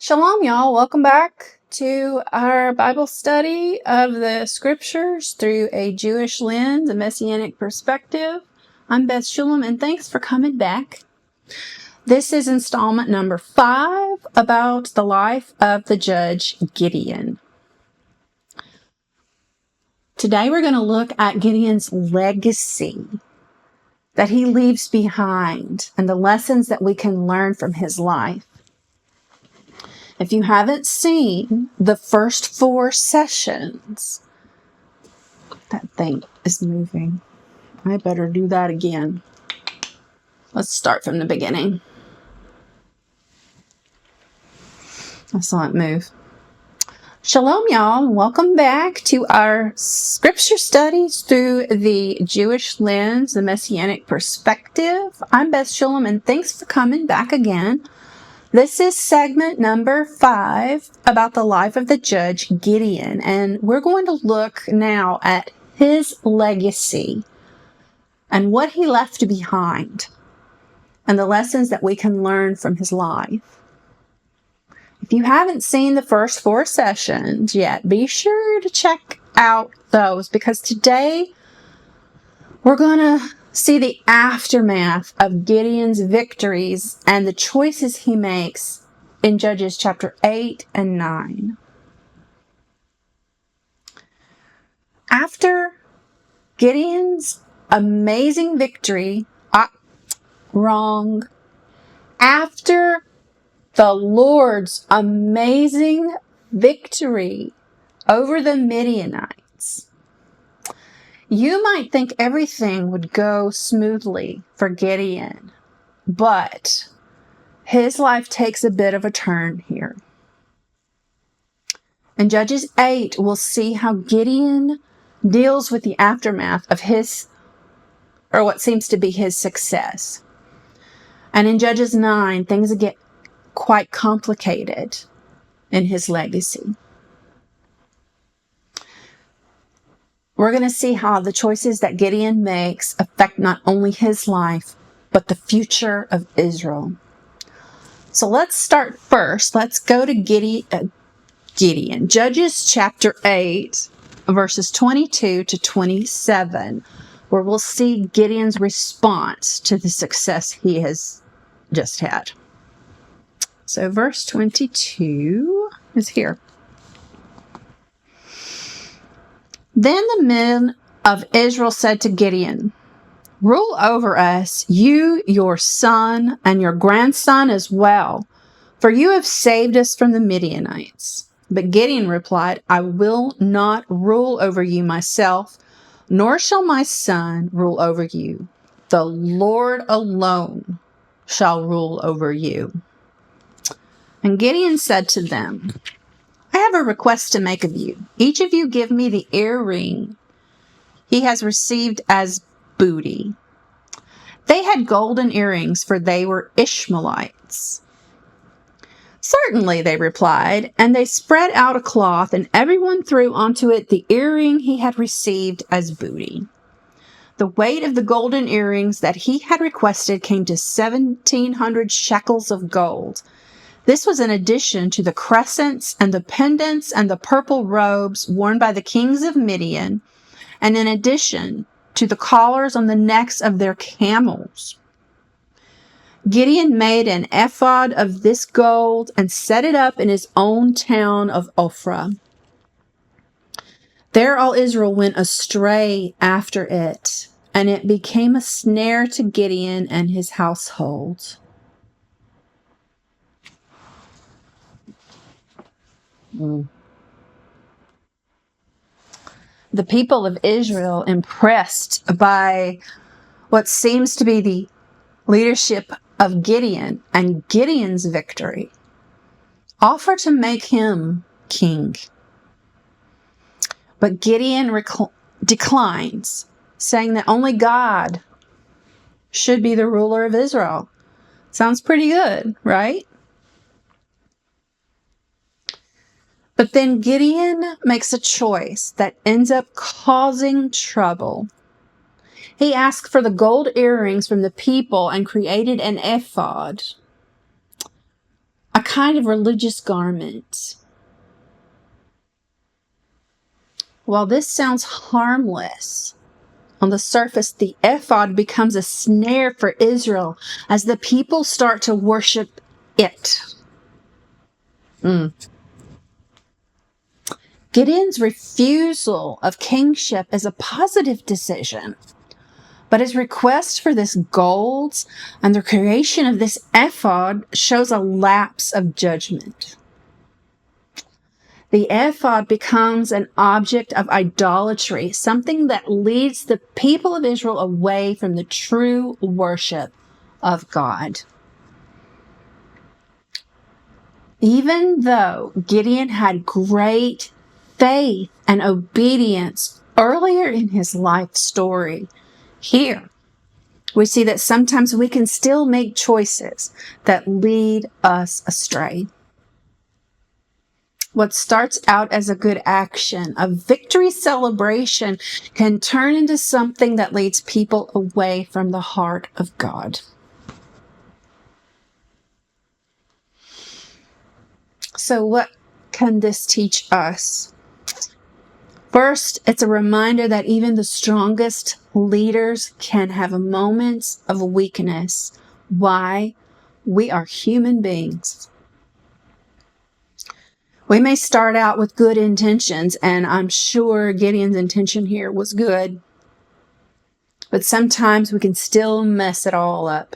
Shalom, y'all. Welcome back to our Bible study of the scriptures through a Jewish lens, a messianic perspective. I'm Beth Shulam, and thanks for coming back. This is installment number 5 about the life of the judge Gideon. Today we're going to look at Gideon's legacy that he leaves behind and the lessons that we can learn from his life. If you haven't seen the first 4 sessions, that thing is moving. I better do that again. Let's start from the beginning. I saw it move. Shalom, y'all, and welcome back to our scripture studies through the Jewish lens, the messianic perspective. I'm Beth Shulam, and thanks for coming back again. This is segment number 5 about the life of the judge Gideon, and we're going to look now at his legacy and what he left behind and the lessons that we can learn from his life. If you haven't seen the first 4 sessions yet, be sure to check out those, because today we're going to see the aftermath of Gideon's victories and the choices he makes in Judges chapter 8 and 9. After Gideon's amazing victory, After the Lord's amazing victory over the Midianites, you might think everything would go smoothly for Gideon, but his life takes a bit of a turn here. In Judges 8, we'll see how Gideon deals with the aftermath of what seems to be his success. And in Judges 9, things get quite complicated in his legacy. We're going to see how the choices that Gideon makes affect not only his life, but the future of Israel. So let's start first. Let's go to Gideon. Judges chapter 8, verses 22 to 27, where we'll see Gideon's response to the success he has just had. So verse 22 is here. Then the men of Israel said to Gideon, "Rule over us, you, your son, and your grandson as well, for you have saved us from the Midianites." But Gideon replied, "I will not rule over you myself, nor shall my son rule over you. The Lord alone shall rule over you." And Gideon said to them, "I have a request to make of you. Each of you give me the earring he has received as booty." They had golden earrings, for they were Ishmaelites. "Certainly," they replied, and they spread out a cloth, and everyone threw onto it the earring he had received as booty. The weight of the golden earrings that he had requested came to 1,700 shekels of gold. This was in addition to the crescents and the pendants and the purple robes worn by the kings of Midian, and in addition to the collars on the necks of their camels. Gideon made an ephod of this gold and set it up in his own town of Ophrah. There all Israel went astray after it, and it became a snare to Gideon and his household. The people of Israel, impressed by what seems to be the leadership of Gideon and Gideon's victory, offer to make him king. But Gideon declines, saying that only God should be the ruler of Israel. Sounds pretty good, right? But then Gideon makes a choice that ends up causing trouble. He asked for the gold earrings from the people and created an ephod. a kind of religious garment. While this sounds harmless, on the surface, the ephod becomes a snare for Israel as the people start to worship it. Gideon's refusal of kingship is a positive decision, but his request for this gold and the creation of this ephod shows a lapse of judgment. The ephod becomes an object of idolatry, something that leads the people of Israel away from the true worship of God. Even though Gideon had great faith and obedience earlier in his life story, here we see that sometimes we can still make choices that lead us astray. What starts out as a good action, a victory celebration, can turn into something that leads people away from the heart of God. So what can this teach us? First, it's a reminder that even the strongest leaders can have moments of weakness. Why? We are human beings. We may start out with good intentions, and I'm sure Gideon's intention here was good, but sometimes we can still mess it all up.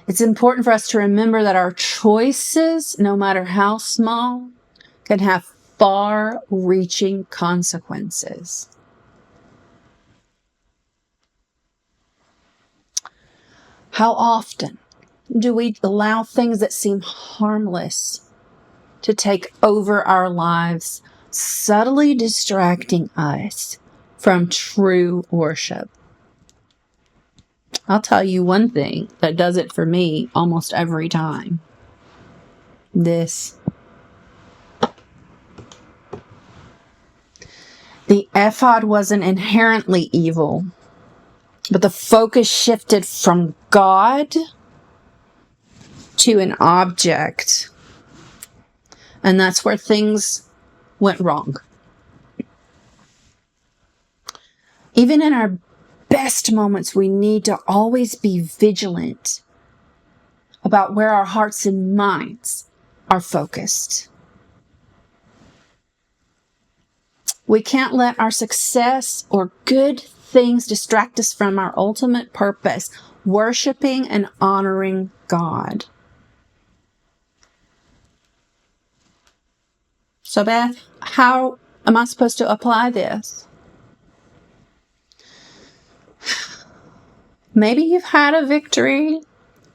It's important for us to remember that our choices, no matter how small, can have far-reaching consequences. How often do we allow things that seem harmless to take over our lives, subtly distracting us from true worship? I'll tell you one thing that does it for me almost every time. This. The ephod wasn't inherently evil, but the focus shifted from God to an object. And that's where things went wrong. Even in our best moments, we need to always be vigilant about where our hearts and minds are focused. We can't let our success or good things distract us from our ultimate purpose, worshiping and honoring God. So, Beth, how am I supposed to apply this? Maybe you've had a victory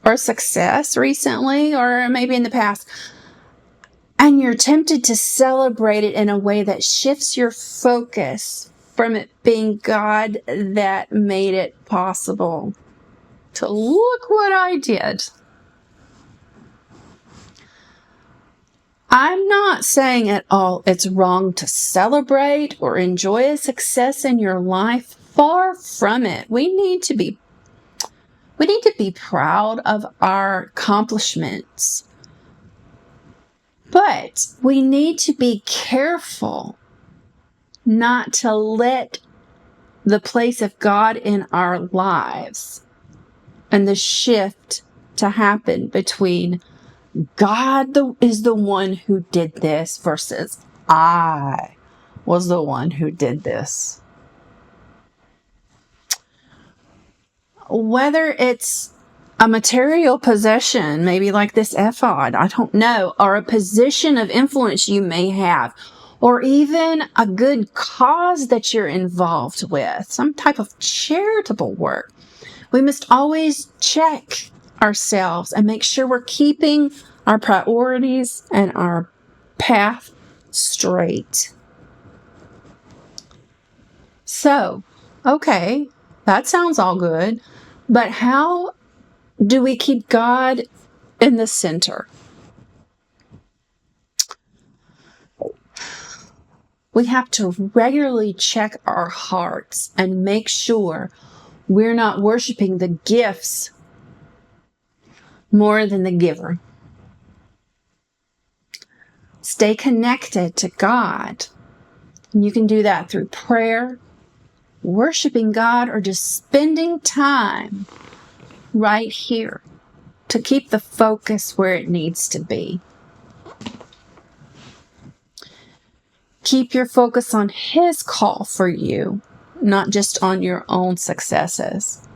or success recently, or maybe in the past, and you're tempted to celebrate it in a way that shifts your focus from it being God that made it possible to look what I did. I'm not saying at all it's wrong to celebrate or enjoy a success in your life. Far from it. We need to be proud of our accomplishments. But we need to be careful not to let the place of God in our lives and the shift to happen between God is the one who did this versus I was the one who did this. Whether it's a material possession, maybe like this ephod, I don't know, or a position of influence you may have, or even a good cause that you're involved with, some type of charitable work. We must always check ourselves and make sure we're keeping our priorities and our path straight. So, okay, that sounds all good, but how do we keep God in the center? We have to regularly check our hearts and make sure we're not worshiping the gifts more than the giver. Stay connected to God. And you can do that through prayer, worshiping God, or just spending time right here to keep the focus where it needs to be. Keep your focus on His call for you, not just on your own successes.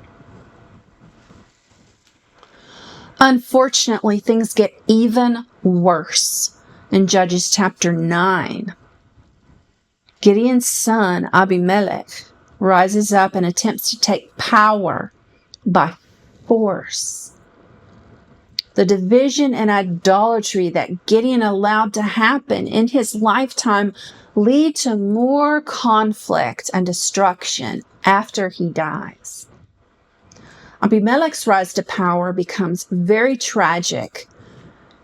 Unfortunately, things get even worse in Judges chapter 9. Gideon's son, Abimelech, rises up and attempts to take power by force. The division and idolatry that Gideon allowed to happen in his lifetime lead to more conflict and destruction after he dies. Abimelech's rise to power becomes very tragic.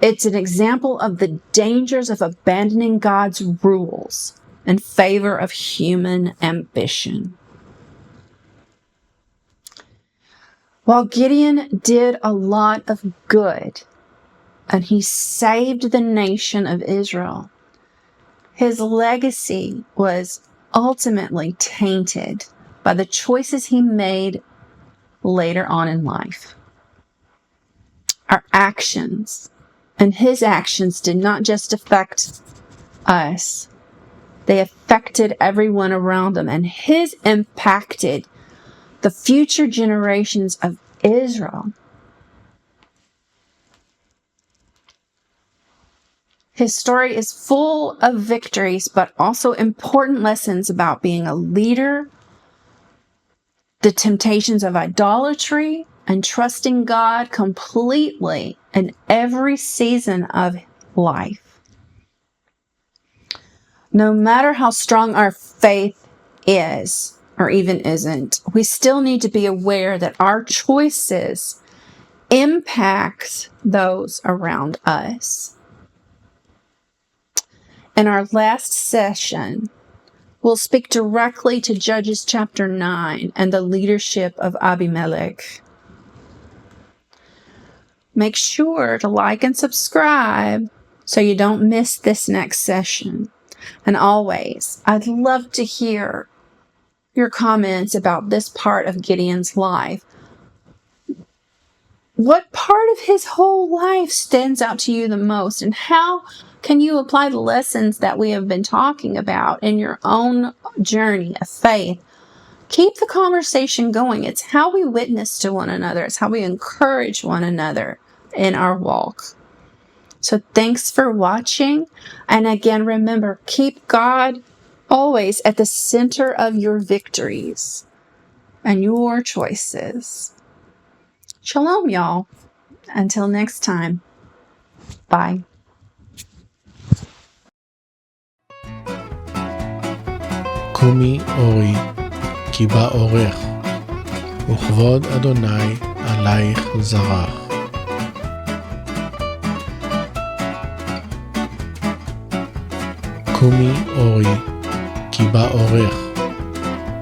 It's an example of the dangers of abandoning God's rules in favor of human ambition. While Gideon did a lot of good, and he saved the nation of Israel, his legacy was ultimately tainted by the choices he made later on in life. Our actions and his actions did not just affect us, they affected everyone around him, and his impacted the future generations of Israel. His story is full of victories, but also important lessons about being a leader, the temptations of idolatry, and trusting God completely in every season of life. No matter how strong our faith is, or even isn't, we still need to be aware that our choices impact those around us. In our last session, we'll speak directly to Judges chapter 9 and the leadership of Abimelech. Make sure to like and subscribe so you don't miss this next session. And always, I'd love to hear your comments about this part of Gideon's life. What part of his whole life stands out to you the most, and how can you apply the lessons that we have been talking about in your own journey of faith? Keep the conversation going. It's how we witness to one another. It's how we encourage one another in our walk. So thanks for watching. And again, remember, keep God always at the center of your victories and your choices. Shalom, y'all. Until next time. Bye. קומי אורי, כי בא אורך, וכבוד אדוני עלייך זרח. קומי אורי, כי בא אורך,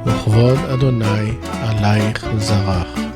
וכבוד אדוני עלייך זרח.